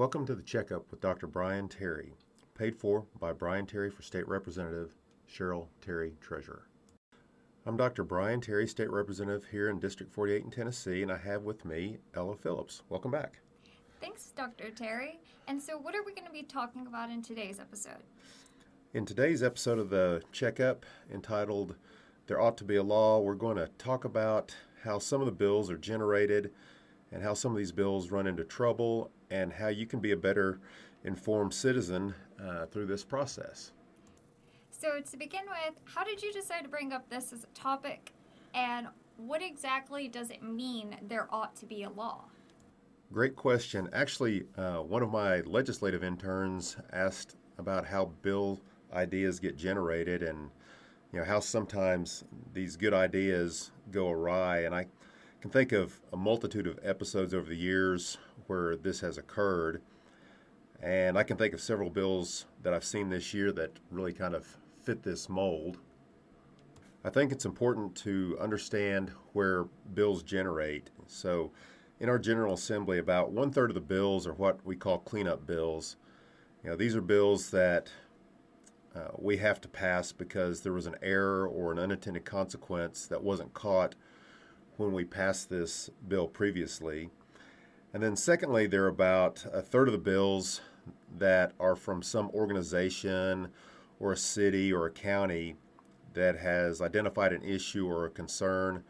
Welcome to the Checkup with Dr. Bryan Terry, paid for by Bryan Terry for State Representative Cheryl Terry, Treasurer. I'm Dr. Bryan Terry, State Representative here in District 48 in Tennessee, and I have with me Ella Phillips. Welcome back. Thanks, Dr. Terry. And so what are we going to be talking about in today's episode? In today's episode of the Checkup, entitled There Ought to Be a Law, we're going to talk about how some of the bills are generated and how some of these bills run into trouble and how you can be a better informed citizen through this process. So to begin with, how did you decide to bring up this as a topic, and what exactly does it mean there ought to be a law? Great question. Actually, one of my legislative interns asked about how bill ideas get generated and how sometimes these good ideas go awry. And I can think of a multitude of episodes over the years where this has occurred. And I can think of several bills that I've seen this year that really kind of fit this mold. I think it's important to understand where bills generate. So in our General Assembly, about 1/3 of the bills are what we call cleanup bills. These are bills that we have to pass because there was an error or an unintended consequence that wasn't caught when we passed this bill previously. And then secondly, there are about 1/3 of the bills that are from some organization or a city or a county that has identified an issue or a concern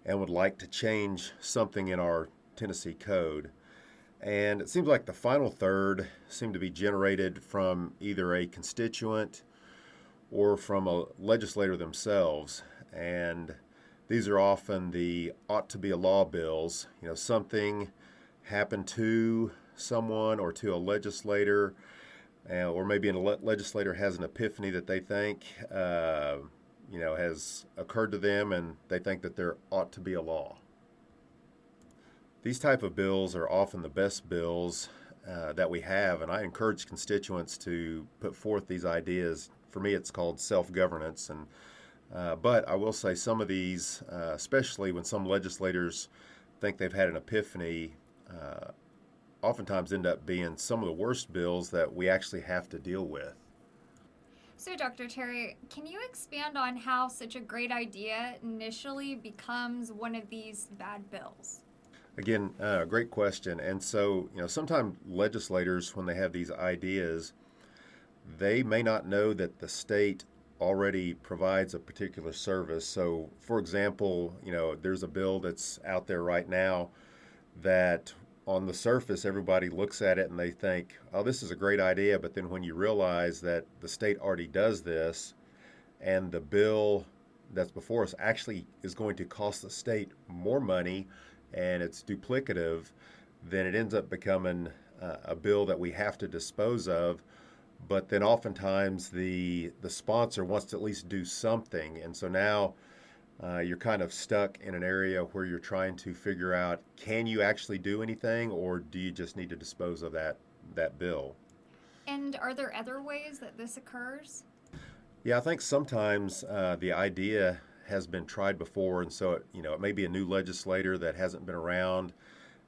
and would like to change something in our Tennessee code. And it seems like the final third seem to be generated from either a constituent or from a legislator themselves. And these are often the ought to be a law bills. Something happened to someone or to a legislator, or maybe a legislator has an epiphany that they think has occurred to them, and they think that there ought to be a law. These type of bills are often the best bills that we have, and I encourage constituents to put forth these ideas. For me, it's called self-governance, but I will say some of these, especially when some legislators think they've had an epiphany, oftentimes end up being some of the worst bills that we actually have to deal with. So, Dr. Terry, can you expand on how such a great idea initially becomes one of these bad bills? Again, great question. And so, sometimes legislators, when they have these ideas, they may not know that the state already provides a particular service. So, for example, there's a bill that's out there right now that on the surface, everybody looks at it and they think, oh, this is a great idea. But then when you realize that the state already does this and the bill that's before us actually is going to cost the state more money and it's duplicative, then it ends up becoming a bill that we have to dispose of. But then oftentimes the sponsor wants to at least do something. And so now you're kind of stuck in an area where you're trying to figure out, can you actually do anything, or do you just need to dispose of that bill? And are there other ways that this occurs? Yeah, I think sometimes the idea has been tried before, and so it may be a new legislator that hasn't been around,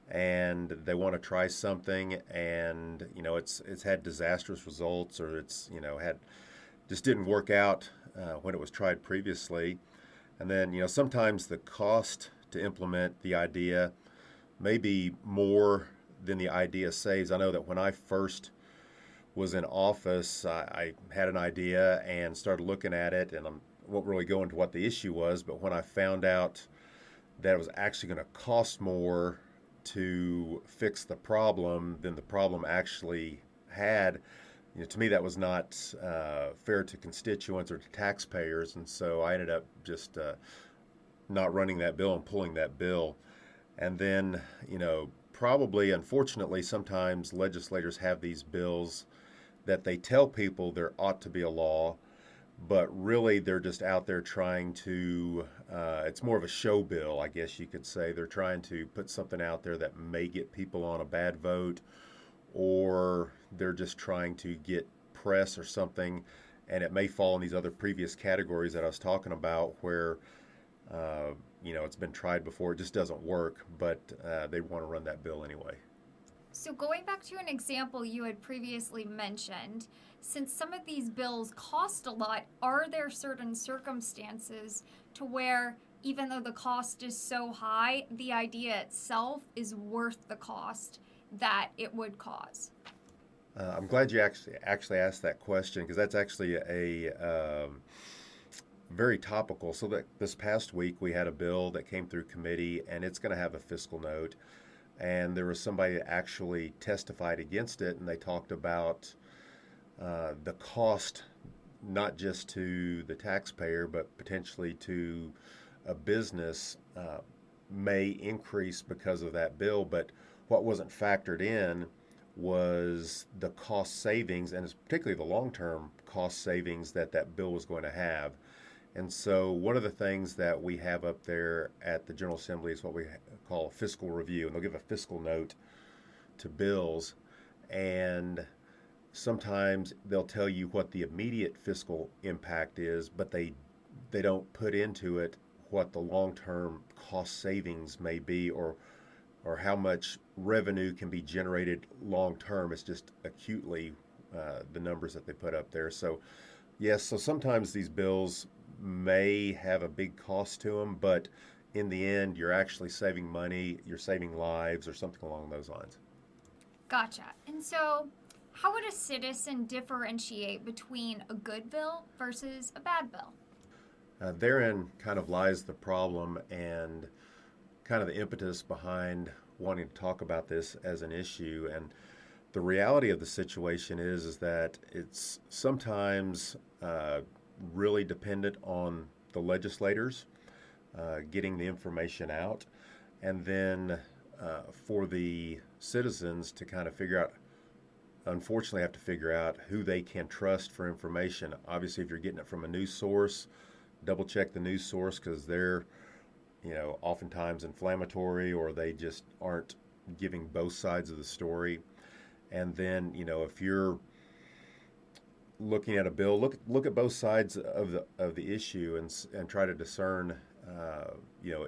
and they want to try something, and it's had disastrous results, or it's had just didn't work out when it was tried previously. And then, sometimes the cost to implement the idea may be more than the idea saves. I know that when I first was in office, I had an idea and started looking at it, and I won't really go into what the issue was, but when I found out that it was actually going to cost more to fix the problem than the problem actually had, to me, that was not fair to constituents or to taxpayers, and so I ended up just not running that bill and pulling that bill. And then, probably, unfortunately, sometimes legislators have these bills that they tell people there ought to be a law, but really they're just out there trying to, it's more of a show bill, I guess you could say. They're trying to put something out there that may get people on a bad vote, or they're just trying to get press or something, and it may fall in these other previous categories that I was talking about where it's been tried before, it just doesn't work, but they want to run that bill anyway. So, going back to an example you had previously mentioned, since some of these bills cost a lot, are there certain circumstances to where, even though the cost is so high, the idea itself is worth the cost that it would cause? I'm glad you actually asked that question because that's actually a very topical. So that this past week we had a bill that came through committee, and it's going to have a fiscal note. And there was somebody that actually testified against it, and they talked about the cost, not just to the taxpayer, but potentially to a business, may increase because of that bill. But what wasn't factored in was the cost savings, and it's particularly the long-term cost savings that that bill was going to have. And so, one of the things that we have up there at the General Assembly is what we call a fiscal review, and they'll give a fiscal note to bills, and sometimes they'll tell you what the immediate fiscal impact is, but they don't put into it what the long-term cost savings may be, or how much revenue can be generated long term. It's just acutely the numbers that they put up there. So yes, so sometimes these bills may have a big cost to them, but in the end, you're actually saving money, you're saving lives, or something along those lines. Gotcha. And so, how would a citizen differentiate between a good bill versus a bad bill? Therein kind of lies the problem and kind of the impetus behind wanting to talk about this as an issue. And the reality of the situation is that it's sometimes really dependent on the legislators getting the information out, and then for the citizens to kind of figure out, unfortunately, have to figure out who they can trust for information. Obviously, if you're getting it from a news source, double check the news source because they're, oftentimes inflammatory, or they just aren't giving both sides of the story. And then, if you're looking at a bill, look at both sides of the issue, and try to discern,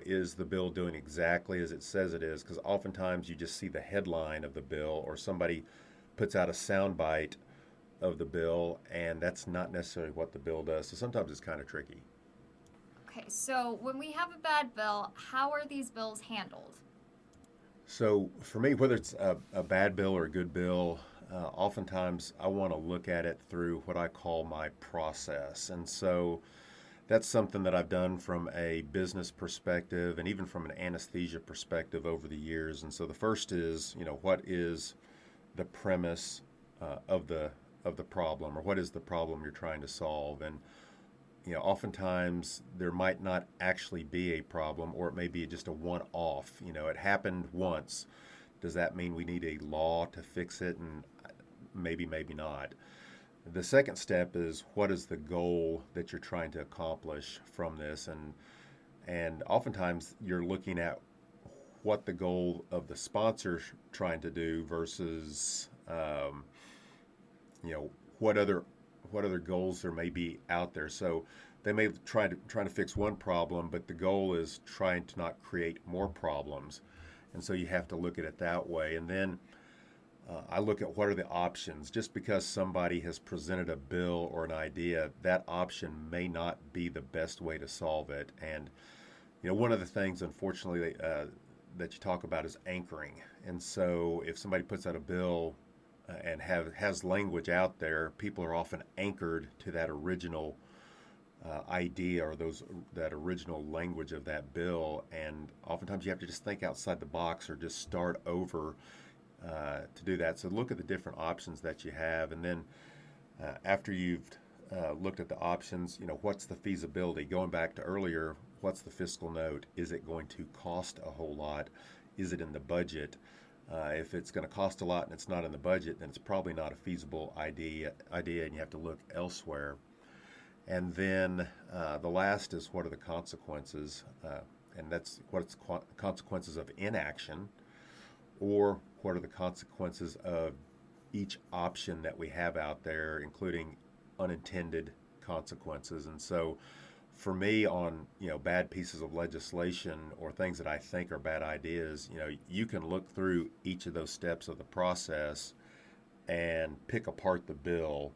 is the bill doing exactly as it says it is? Because oftentimes you just see the headline of the bill, or somebody puts out a soundbite of the bill, and that's not necessarily what the bill does. So sometimes it's kind of tricky. Okay, so when we have a bad bill, how are these bills handled? So for me, whether it's a bad bill or a good bill, oftentimes I want to look at it through what I call my process. And so that's something that I've done from a business perspective and even from an anesthesia perspective over the years. And so the first is, what is the premise of the problem, or what is the problem you're trying to solve? And oftentimes there might not actually be a problem, or it may be just a one-off. It happened once. Does that mean we need a law to fix it? And maybe not. The second step is, what is the goal that you're trying to accomplish from this? And oftentimes you're looking at what the goal of the sponsor's trying to do versus what other goals there may be out there. So they may trying to fix one problem, but the goal is trying to not create more problems. And so you have to look at it that way. And then I look at what are the options. Just because somebody has presented a bill or an idea, that option may not be the best way to solve it. And one of the things, unfortunately, that you talk about is anchoring. And so if somebody puts out a bill and has language out there, people are often anchored to that original idea, or that original language of that bill. And oftentimes you have to just think outside the box, or just start over to do that. So look at the different options that you have, and then after you've looked at the options, what's the feasibility? Going back to earlier, what's the fiscal note? Is it going to cost a whole lot? Is it in the budget? If it's going to cost a lot and it's not in the budget, then it's probably not a feasible idea, and you have to look elsewhere. And then the last is, what are the consequences? And that's what's consequences of inaction, or what are the consequences of each option that we have out there, including unintended consequences. And so for me, on bad pieces of legislation or things that I think are bad ideas, you can look through each of those steps of the process and pick apart the bill.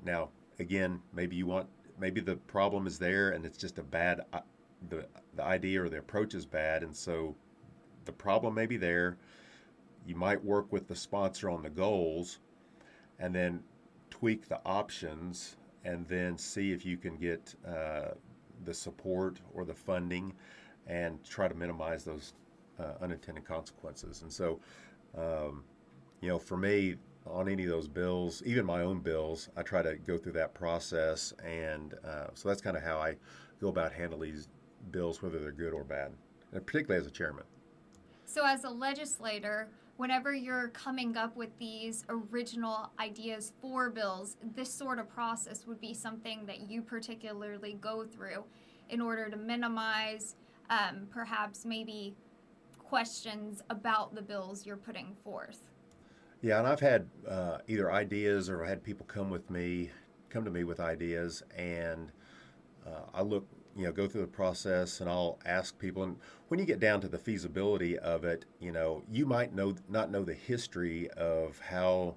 Now, again, maybe the problem is there and it's just a bad the idea or the approach is bad, and so the problem may be there. You might work with the sponsor on the goals, and then tweak the options, and then see if you can get the support or the funding, and try to minimize those unintended consequences. And so, for me, on any of those bills, even my own bills, I try to go through that process, and so that's kind of how I go about handling these bills, whether they're good or bad, and particularly as a chairman. So, as a legislator, whenever you're coming up with these original ideas for bills, this sort of process would be something that you particularly go through in order to minimize perhaps maybe questions about the bills you're putting forth. Yeah, and I've had either ideas or I had people come to me with ideas, and I go through the process, and I'll ask people. And when you get down to the feasibility of it, you might not know the history of how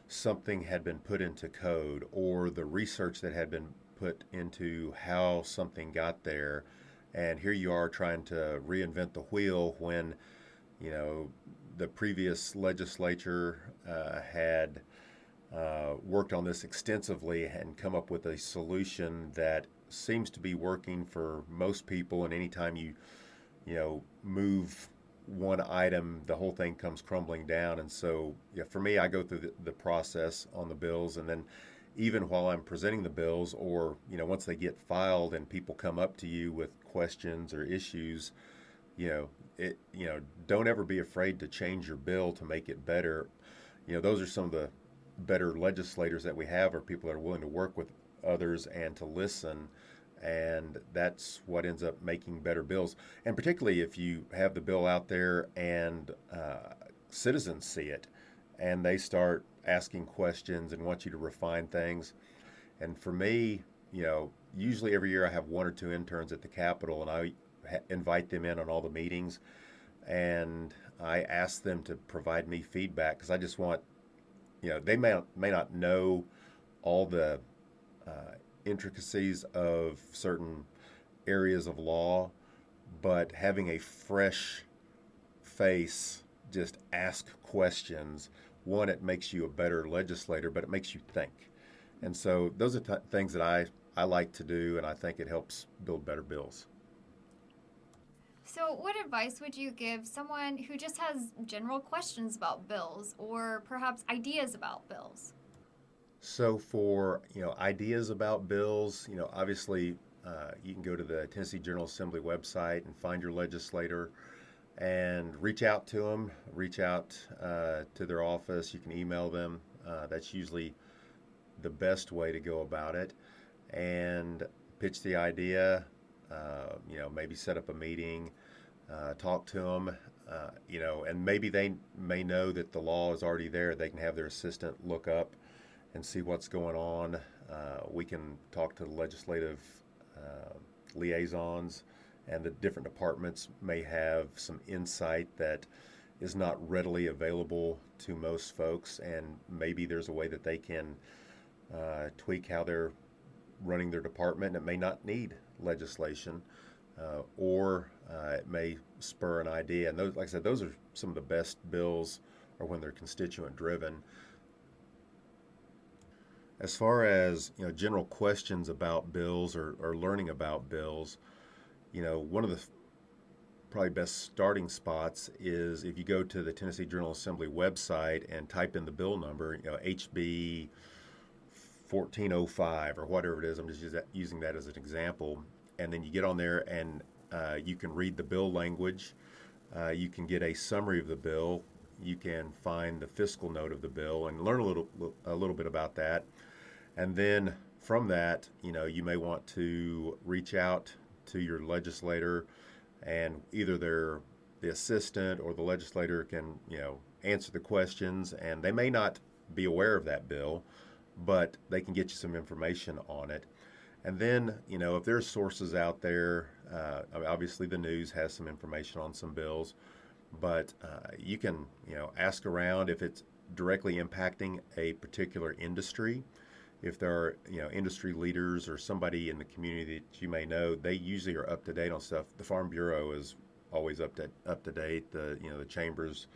something had been put into code, or the research that had been put into how something got there. And here you are trying to reinvent the wheel when, you know, the previous legislature had worked on this extensively and come up with a solution that seems to be working for most people. And anytime you move one item, the whole thing comes crumbling down. And so, yeah, for me, I go through the process on the bills, and then even while I'm presenting the bills, or once they get filed and people come up to you with questions or issues, don't ever be afraid to change your bill to make it better. Those are some of the better legislators that we have, are people that are willing to work with others and to listen. And that's what ends up making better bills. And particularly if you have the bill out there and citizens see it and they start asking questions and want you to refine things. And for me, usually every year I have one or two interns at the Capitol, and I invite them in on all the meetings, and I ask them to provide me feedback, because I just want, they may not know all the intricacies of certain areas of law, but having a fresh face just ask questions, one, it makes you a better legislator, but it makes you think. And so those are things that I like to do, and I think it helps build better bills. So, what advice would you give someone who just has general questions about bills, or perhaps ideas about bills? So for ideas about bills, obviously you can go to the Tennessee General Assembly website and find your legislator and reach out to them. Reach out to their office. You can email them. That's usually the best way to go about it, and pitch the idea. Maybe set up a meeting, talk to them. And maybe they may know that the law is already there. They can have their assistant look up and see what's going on. We can talk to the legislative liaisons, and the different departments may have some insight that is not readily available to most folks, and maybe there's a way that they can tweak how they're running their department. It may not need legislation, or it may spur an idea. And those, like I said, those are some of the best bills, or when they're constituent driven. As far as general questions about bills, or learning about bills, one of the probably best starting spots is if you go to the Tennessee General Assembly website and type in the bill number, HB 1405 or whatever it is. I'm just using that as an example. And then you get on there, and you can read the bill language. You can get a summary of the bill. You can find the fiscal note of the bill and learn a little bit about that. And then from that, you may want to reach out to your legislator, and either the assistant or the legislator can, answer the questions. And they may not be aware of that bill, but they can get you some information on it. And then, if there's sources out there, obviously the news has some information on some bills, but you can, ask around if it's directly impacting a particular industry. If there are, industry leaders or somebody in the community that you may know, they usually are up to date on stuff. The Farm Bureau is always up to date. The chambers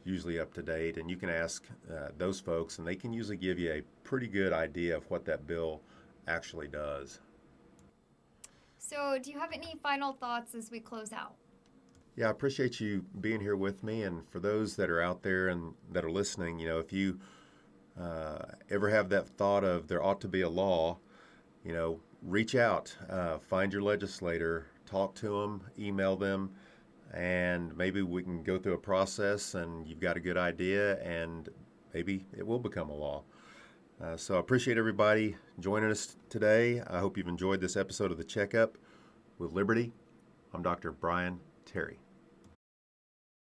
usually up to date, and you can ask those folks, and they can usually give you a pretty good idea of what that bill actually does. So, do you have any final thoughts as we close out? Yeah, I appreciate you being here with me, and for those that are out there and that are listening, if you ever have that thought of there ought to be a law, reach out, find your legislator, talk to them, email them, and maybe we can go through a process and you've got a good idea and maybe it will become a law. So I appreciate everybody joining us today. I hope you've enjoyed this episode of the Checkup with Liberty. I'm Dr. Bryan Terry.